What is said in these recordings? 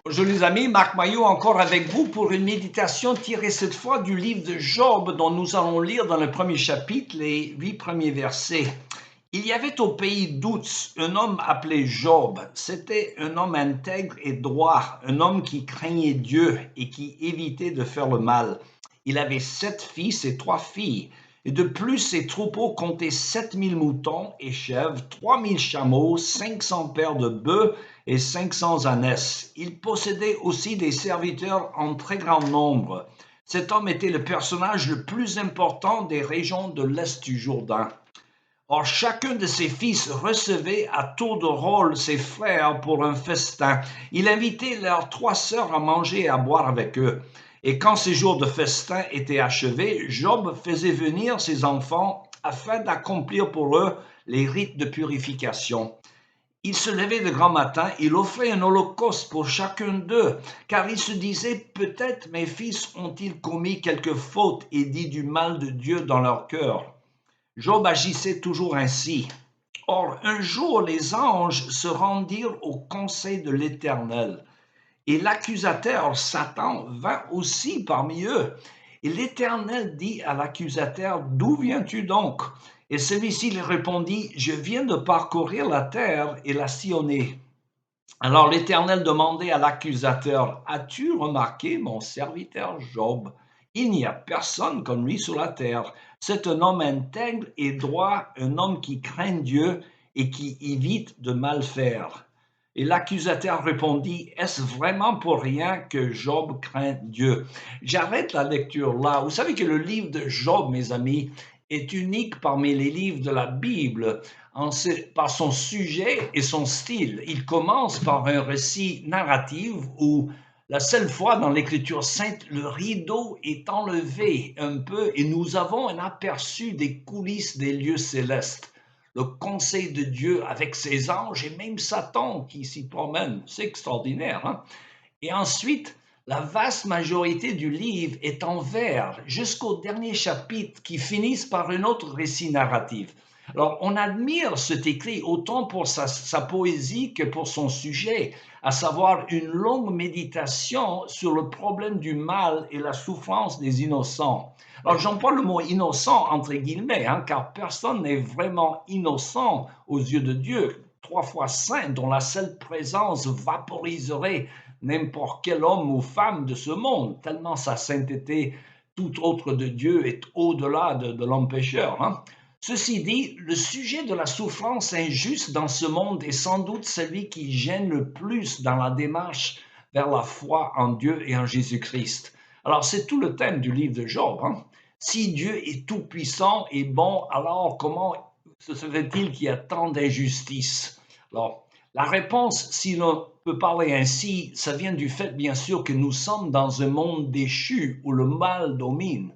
Bonjour les amis, Marc Maillot encore avec vous pour une méditation tirée cette fois du livre de Job dont nous allons lire dans le premier chapitre les 8 premiers versets. Il y avait au pays d'Ouz un homme appelé Job. C'était un homme intègre et droit, un homme qui craignait Dieu et qui évitait de faire le mal. Il avait 7 fils et 3 filles. Et de plus, ses troupeaux comptaient 7000 moutons et chèvres, 3000 chameaux, 500 paires de bœufs et 500 ânesses. Il possédait aussi des serviteurs en très grand nombre. Cet homme était le personnage le plus important des régions de l'Est du Jourdain. Or, chacun de ses fils recevait à tour de rôle ses frères pour un festin. Il invitait leurs 3 sœurs à manger et à boire avec eux. Et quand ces jours de festin étaient achevés, Job faisait venir ses enfants afin d'accomplir pour eux les rites de purification. Il se levait de grand matin, il offrait un holocauste pour chacun d'eux, car il se disait, peut-être mes fils ont-ils commis quelque faute et dit du mal de Dieu dans leur cœur. Job agissait toujours ainsi. Or, un jour, les anges se rendirent au conseil de l'Éternel, et l'accusateur, Satan, vint aussi parmi eux. Et l'Éternel dit à l'accusateur, d'où viens-tu donc? Et celui-ci lui répondit, je viens de parcourir la terre et la sillonner. Alors l'Éternel demandait à l'accusateur, as-tu remarqué mon serviteur Job? Il n'y a personne comme lui sur la terre. C'est un homme intègre et droit, un homme qui craint Dieu et qui évite de mal faire. Et l'accusateur répondit, est-ce vraiment pour rien que Job craint Dieu? J'arrête la lecture là. Vous savez que le livre de Job, mes amis, est unique parmi les livres de la Bible par son sujet et son style. Il commence par un récit narratif où la seule fois dans l'Écriture sainte, le rideau est enlevé un peu et nous avons un aperçu des coulisses des lieux célestes. Le conseil de Dieu avec ses anges et même Satan qui s'y promène. C'est extraordinaire. Hein? Et ensuite, la vaste majorité du livre est en vers jusqu'au dernier chapitre qui finissent par un autre récit narratif. Alors, on admire cet écrit autant pour sa poésie que pour son sujet, à savoir une longue méditation sur le problème du mal et la souffrance des innocents. Alors, j'emploie le mot innocent entre guillemets, car personne n'est vraiment innocent aux yeux de Dieu. 3 fois saint, dont la seule présence vaporiserait n'importe quel homme ou femme de ce monde, tellement sa sainteté, tout autre de Dieu, est au-delà de l'homme pécheur. Hein? Ceci dit, le sujet de la souffrance injuste dans ce monde est sans doute celui qui gêne le plus dans la démarche vers la foi en Dieu et en Jésus-Christ. Alors, c'est tout le thème du livre de Job. Hein? Si Dieu est tout-puissant et bon, alors comment se serait-il qu'il y a tant d'injustice? Alors, la réponse, si l'on peut parler ainsi, ça vient du fait, bien sûr, que nous sommes dans un monde déchu où le mal domine.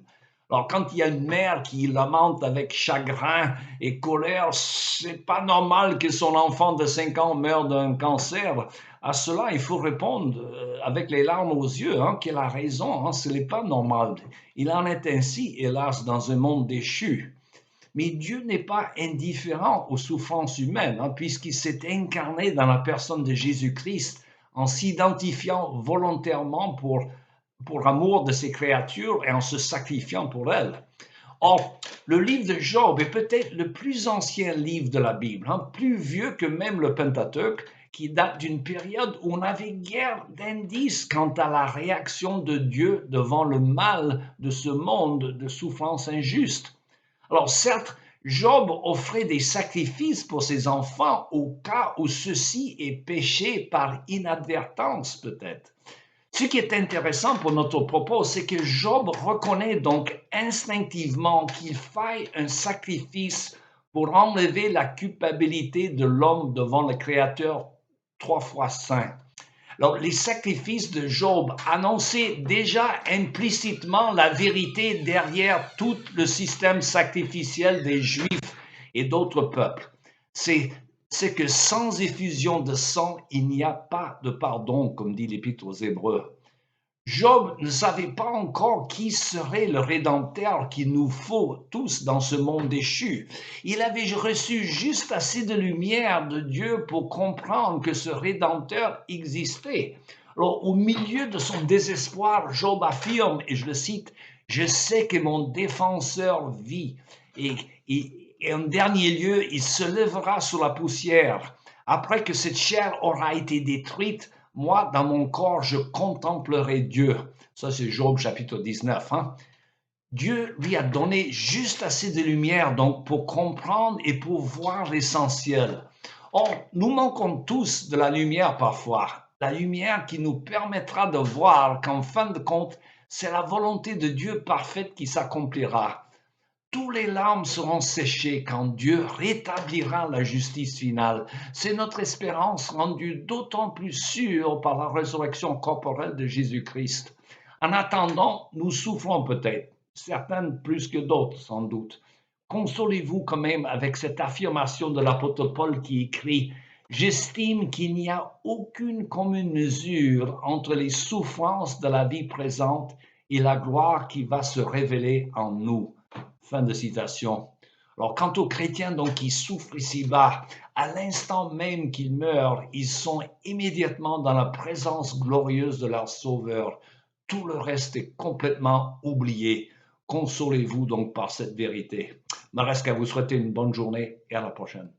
Alors, quand il y a une mère qui lamente avec chagrin et colère, c'est pas normal que son enfant de 5 ans meure d'un cancer. À cela, il faut répondre avec les larmes aux yeux qu'elle a raison, ce n'est pas normal. Il en est ainsi, hélas, dans un monde déchu. Mais Dieu n'est pas indifférent aux souffrances humaines, puisqu'il s'est incarné dans la personne de Jésus-Christ en s'identifiant volontairement pour amour de ses créatures et en se sacrifiant pour elles. Or, le livre de Job est peut-être le plus ancien livre de la Bible, plus vieux que même le Pentateuque, qui date d'une période où on n'avait guère d'indices quant à la réaction de Dieu devant le mal de ce monde de souffrance injuste. Alors certes, Job offrait des sacrifices pour ses enfants au cas où ceux-ci aient péché par inadvertance peut-être. Ce qui est intéressant pour notre propos, c'est que Job reconnaît donc instinctivement qu'il faille un sacrifice pour enlever la culpabilité de l'homme devant le Créateur 3 fois saint. Alors, les sacrifices de Job annonçaient déjà implicitement la vérité derrière tout le système sacrificiel des Juifs et d'autres peuples. C'est que sans effusion de sang, il n'y a pas de pardon, comme dit l'Épître aux Hébreux. Job ne savait pas encore qui serait le Rédempteur qu'il nous faut tous dans ce monde déchu. Il avait reçu juste assez de lumière de Dieu pour comprendre que ce Rédempteur existait. Alors, au milieu de son désespoir, Job affirme, et je le cite, je sais que mon défenseur vit. Et en dernier lieu, il se lèvera sur la poussière. Après que cette chair aura été détruite, moi, dans mon corps, je contemplerai Dieu. Ça, c'est Job chapitre 19. Hein? Dieu lui a donné juste assez de lumière donc pour comprendre et pour voir l'essentiel. Or, nous manquons tous de la lumière parfois, la lumière qui nous permettra de voir qu'en fin de compte, c'est la volonté de Dieu parfaite qui s'accomplira. Tous les larmes seront séchées quand Dieu rétablira la justice finale. C'est notre espérance rendue d'autant plus sûre par la résurrection corporelle de Jésus-Christ. En attendant, nous souffrons peut-être, certaines plus que d'autres sans doute. Consolez-vous quand même avec cette affirmation de l'apôtre Paul qui écrit: j'estime qu'il n'y a aucune commune mesure entre les souffrances de la vie présente et la gloire qui va se révéler en nous. Fin de citation. Alors, quant aux chrétiens donc, qui souffrent ici-bas, à l'instant même qu'ils meurent, ils sont immédiatement dans la présence glorieuse de leur Sauveur. Tout le reste est complètement oublié. Consolez-vous donc par cette vérité. Il me reste qu'à vous souhaiter une bonne journée et à la prochaine.